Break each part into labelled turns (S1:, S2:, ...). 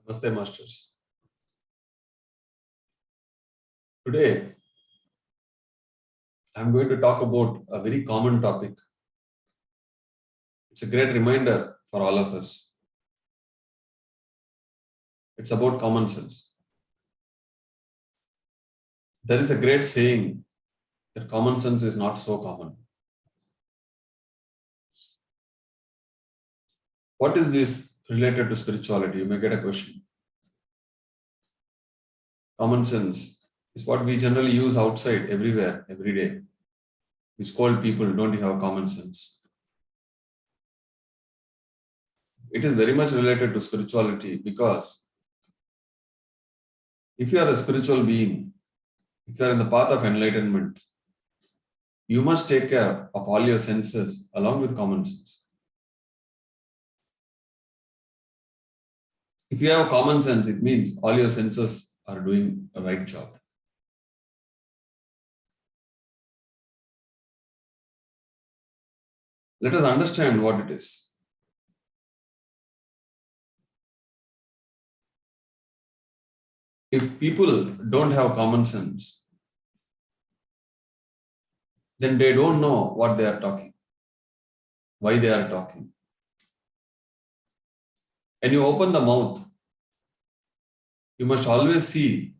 S1: Namaste, Masters. Today, I'm going to talk about a very common topic. It's a great reminder for all of us. It's about common sense. There is a great saying that common sense is not so common. What is this related to spirituality? You may get a question. Common sense is what we generally use outside, everywhere, every day. We scold people, don't you have common sense? It is very much related to spirituality because if you are a spiritual being, if you are in the path of enlightenment, you must take care of all your senses along with common sense. If you have common sense, it means all your senses are doing the right job. Let us understand what it is. If people don't have common sense, then they don't know what they are talking, why they are talking. When you open the mouth, you must always see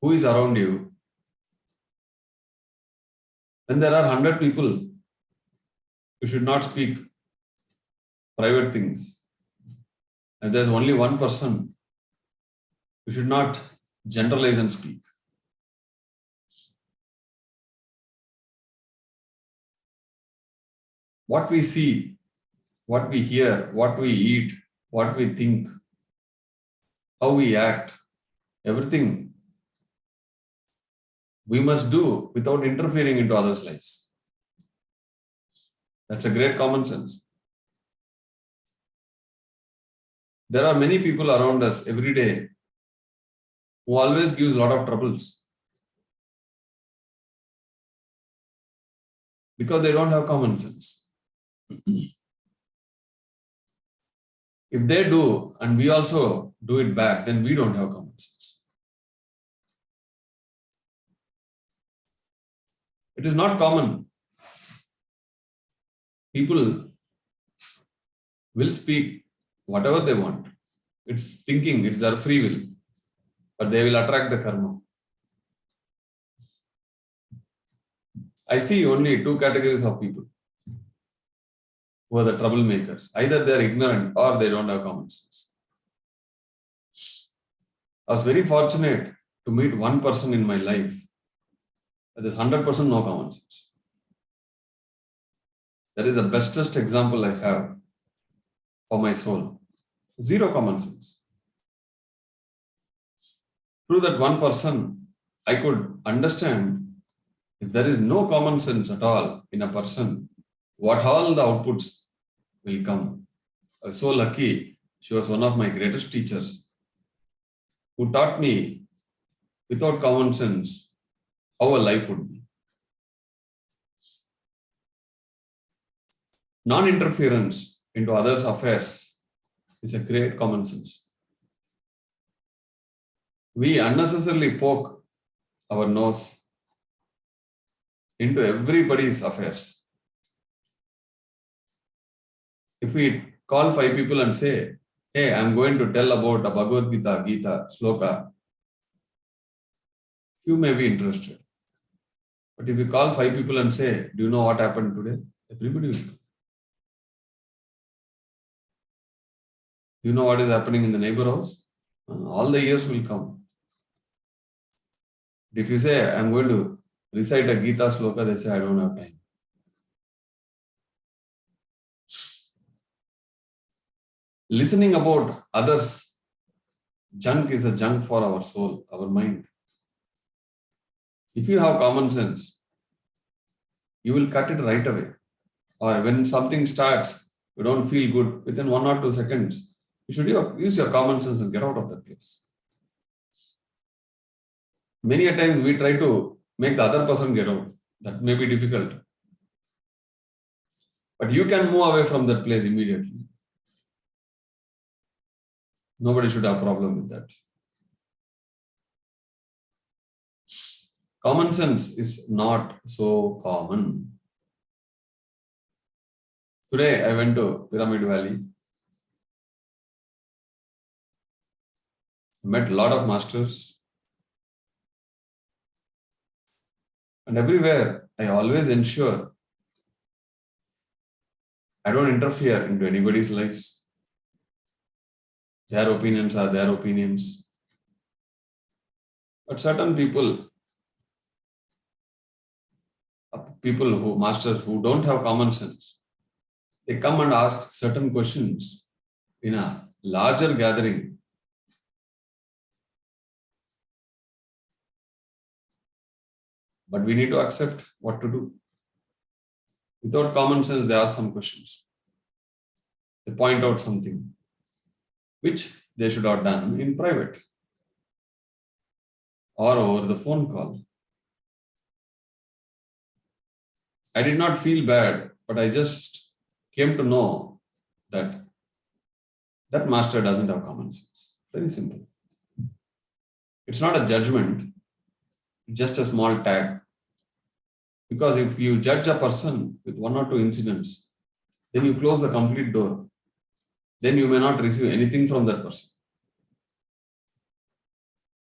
S1: who is around you. When there are 100 people, you should not speak private things. If there's only one person, you should not generalize and speak. What we see, what we hear, what we eat, what we think, how we act, everything we must do without interfering into others' lives. That's a great common sense. There are many people around us every day who always gives a lot of troubles because they don't have common sense. If they do and we also do it back, then we don't have common sense. It is not common. People will speak whatever they want. It's thinking, it's their free will, but they will attract the karma. I see only two categories of people who are the troublemakers. Either they are ignorant or they don't have common sense. I was very fortunate to meet one person in my life that is 100% no common sense. That is the bestest example I have for my soul. Zero common sense. Through that one person, I could understand if there is no common sense at all in a person, what all the outputs will come. I was so lucky. She was one of my greatest teachers who taught me without common sense how a life would be. Non-interference into others' affairs is a great common sense. We unnecessarily poke our nose into everybody's affairs. If we call 5 people and say, hey, I'm going to tell about a Bhagavad Gita sloka, few may be interested. But if we call 5 people and say, do you know what happened today? Everybody will come. Do you know what is happening in the neighbor house? All the ears will come. If you say, I'm going to recite a Gita sloka, they say, I don't have time. Listening about others, junk is a junk for our soul, our mind. If you have common sense, you will cut it right away. Or when something starts, you don't feel good, within 1 or 2 seconds, you should use your common sense and get out of that place. Many a times we try to make the other person get out. That may be difficult. But you can move away from that place immediately. Nobody should have a problem with that. Common sense is not so common. Today I went to Pyramid Valley. Met a lot of masters. And everywhere I always ensure I don't interfere into anybody's lives. Their opinions are their opinions. But certain people masters who don't have common sense, they come and ask certain questions in a larger gathering. But we need to accept what to do. Without common sense, they ask some questions. They point out something which they should have done in private or over the phone call. I did not feel bad, but I just came to know that that master doesn't have common sense. Very simple. It's not a judgment, just a small tag. Because if you judge a person with one or two incidents, then you close the complete door. Then you may not receive anything from that person.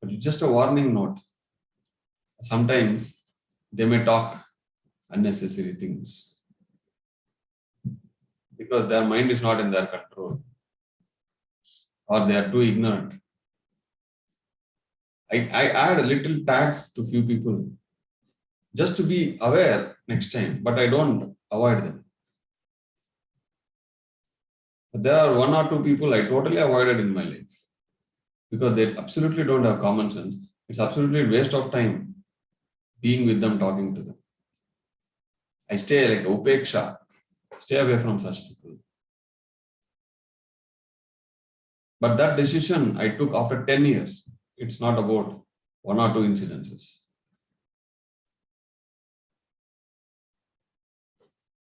S1: But it's just a warning note. Sometimes they may talk unnecessary things because their mind is not in their control or they are too ignorant. I add little tags to few people just to be aware next time, but I don't avoid them. But there are one or two people I totally avoided in my life because they absolutely don't have common sense. It's absolutely a waste of time being with them, talking to them. I stay like upeksha, stay away from such people. But that decision I took after 10 years. It's not about one or two incidences.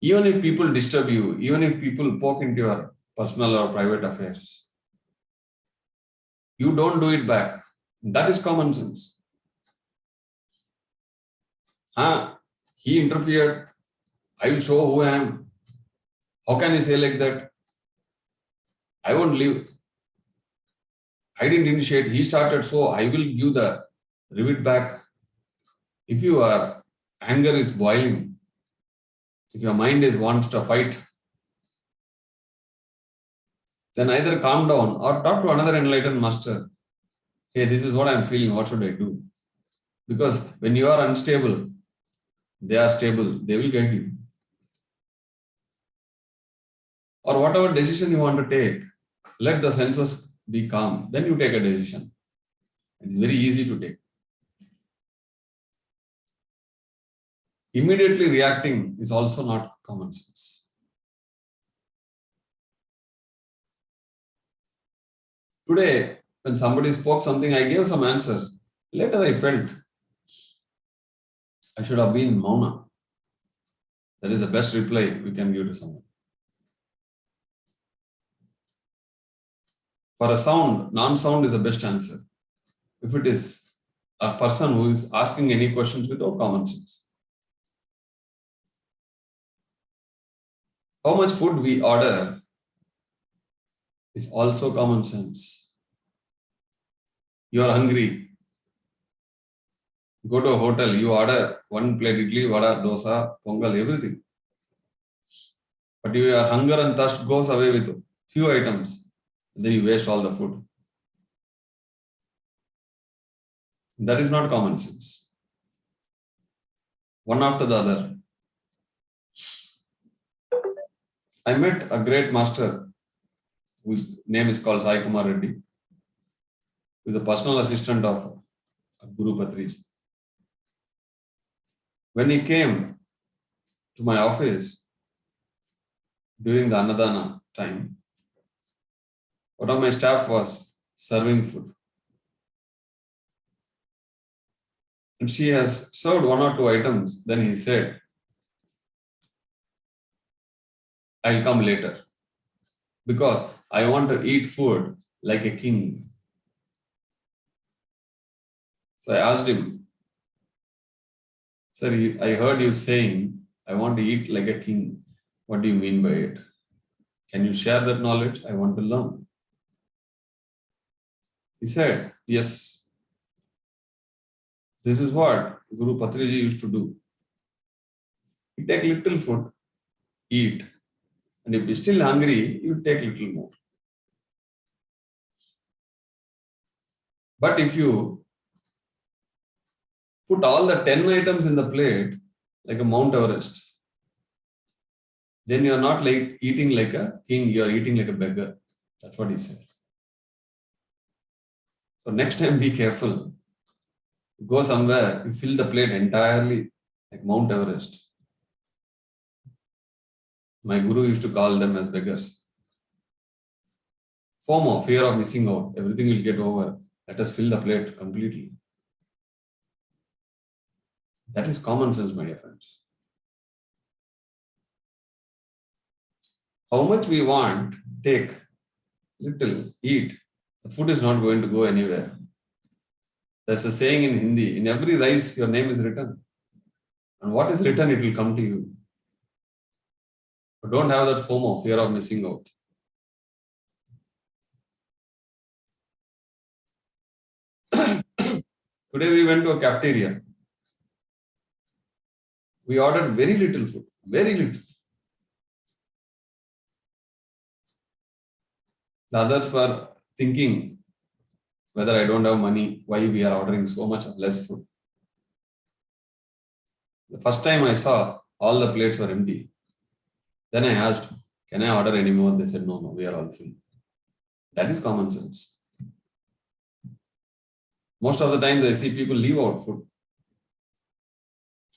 S1: Even if people disturb you, even if people poke into your personal or private affairs, you don't do it back. That is common sense. He interfered. I will show who I am. How can he say like that? I won't leave. I didn't initiate. He started, so I will give the rivet back. If your anger is boiling, if your mind wants to fight, then either calm down or talk to another enlightened master. Hey, this is what I'm feeling. What should I do? Because when you are unstable, they are stable. They will guide you. Or whatever decision you want to take, let the senses be calm. Then you take a decision. It's very easy to take. Immediately reacting is also not common sense. Today, when somebody spoke something, I gave some answers. Later I felt I should have been mauna. That is the best reply we can give to someone. For a sound, non-sound is the best answer. If it is a person who is asking any questions without common sense. How much food we order is also common sense. You are hungry. Go to a hotel, you order one plate idli, vada, dosa, pongal, everything. But your hunger and thirst goes away with few items. Then you waste all the food. That is not common sense. One after the other. I met a great master whose name is called Sai Kumar Reddy, who is a personal assistant of Guru Patriji. When he came to my office during the Annadana time, one of my staff was serving food. And she has served one or two items. Then he said, I'll come later because I want to eat food like a king. So I asked him, sir, I heard you saying, I want to eat like a king. What do you mean by it? Can you share that knowledge? I want to learn. He said, yes, this is what Guru Patriji used to do. You take little food, eat, and if you're still hungry, you take little more. But if you put all the 10 items in the plate, like a Mount Everest, then you're not like eating like a king, you're eating like a beggar. That's what he said. So next time be careful. Go somewhere, you fill the plate entirely like Mount Everest. My guru used to call them as beggars. FOMO, fear of missing out. Everything will get over. Let us fill the plate completely. That is common sense, my dear friends. How much we want, take, little, eat. The food is not going to go anywhere. There's a saying in Hindi, in every rice, your name is written. And what is written, it will come to you. But don't have that FOMO, fear of missing out. Today we went to a cafeteria. We ordered very little food, very little. The others were thinking whether I don't have money, why we are ordering so much of less food. The first time I saw, all the plates were empty. Then I asked, can I order any more? They said, no, we are all full. That is common sense. Most of the times I see people leave out food.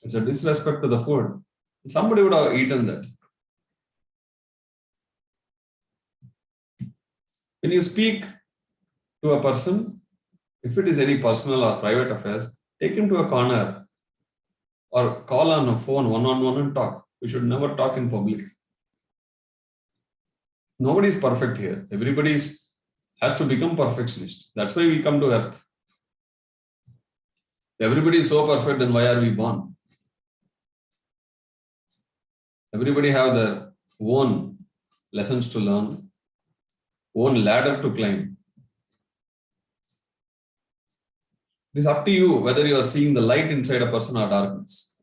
S1: It's a disrespect to the food. Somebody would have eaten that. When you speak to a person, if it is any personal or private affairs, take him to a corner or call on a phone one-on-one and talk. We should never talk in public. Nobody is perfect here. Everybody has to become perfectionist. That's why we come to earth. Everybody is so perfect, then why are we born? Everybody have their own lessons to learn, own ladder to climb. It is up to you whether you are seeing the light inside a person or darkness.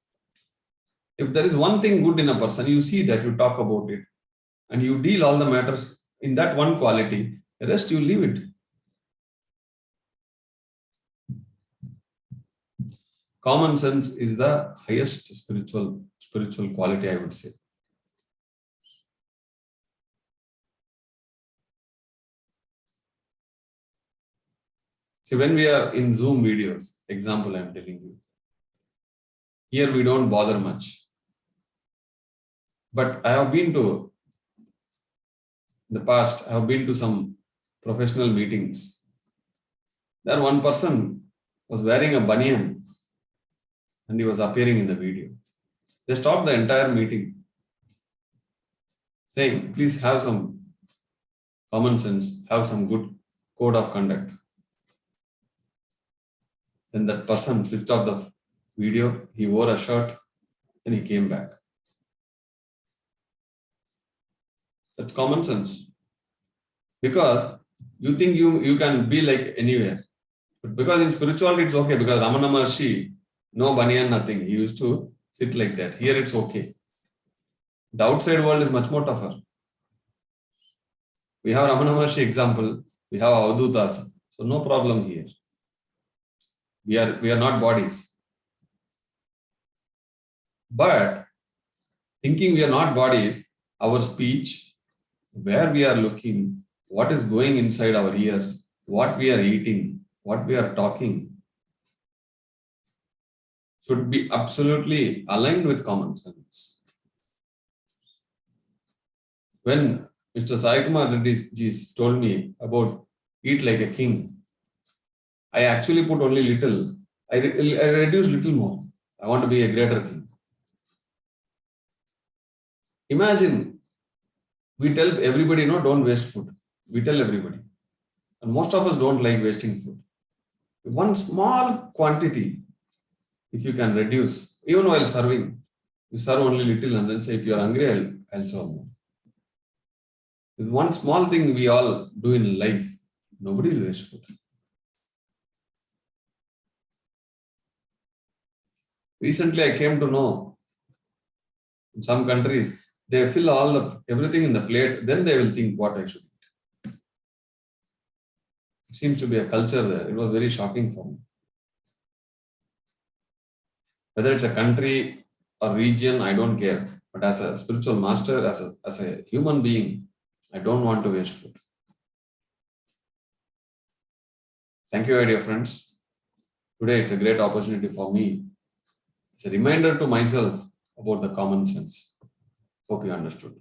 S1: If there is one thing good in a person, you see that, you talk about it, and you deal all the matters in that one quality, the rest you leave it. Common sense is the highest spiritual quality, I would say. See, when we are in Zoom videos, example I am telling you, here we don't bother much. But I have been to, in the past, I have been to some professional meetings. There one person was wearing a banyan and he was appearing in the video. They stopped the entire meeting saying, please have some common sense, have some good code of conduct. Then that person switched off the video, he wore a shirt, and he came back. That's common sense. Because you think you can be like anywhere. But because in spirituality it's okay, because Ramana Maharshi, no banyan, nothing. He used to sit like that. Here it's okay. The outside world is much more tougher. We have Ramana Maharshi example, we have Avadhutas. So no problem here. We are not bodies. But thinking we are not bodies, our speech, where we are looking, what is going inside our ears, what we are eating, what we are talking, should be absolutely aligned with common sense. When Mr. Sai Kumar Reddy told me about eat like a king, I actually put only little. I reduced little more. I want to be a greater king. Imagine, we tell everybody, no, don't waste food. We tell everybody. And most of us don't like wasting food. One small quantity, if you can reduce, even while serving, you serve only little and then say, if you are hungry, I'll serve more. With one small thing we all do in life, nobody will waste food. Recently, I came to know in some countries, they fill everything in the plate, then they will think what I should eat. It seems to be a culture there. It was very shocking for me. Whether it's a country or region, I don't care. But as a spiritual master, as a human being, I don't want to waste food. Thank you, my dear friends. Today, it's a great opportunity for me. It's a reminder to myself about the common sense. Hope you understood.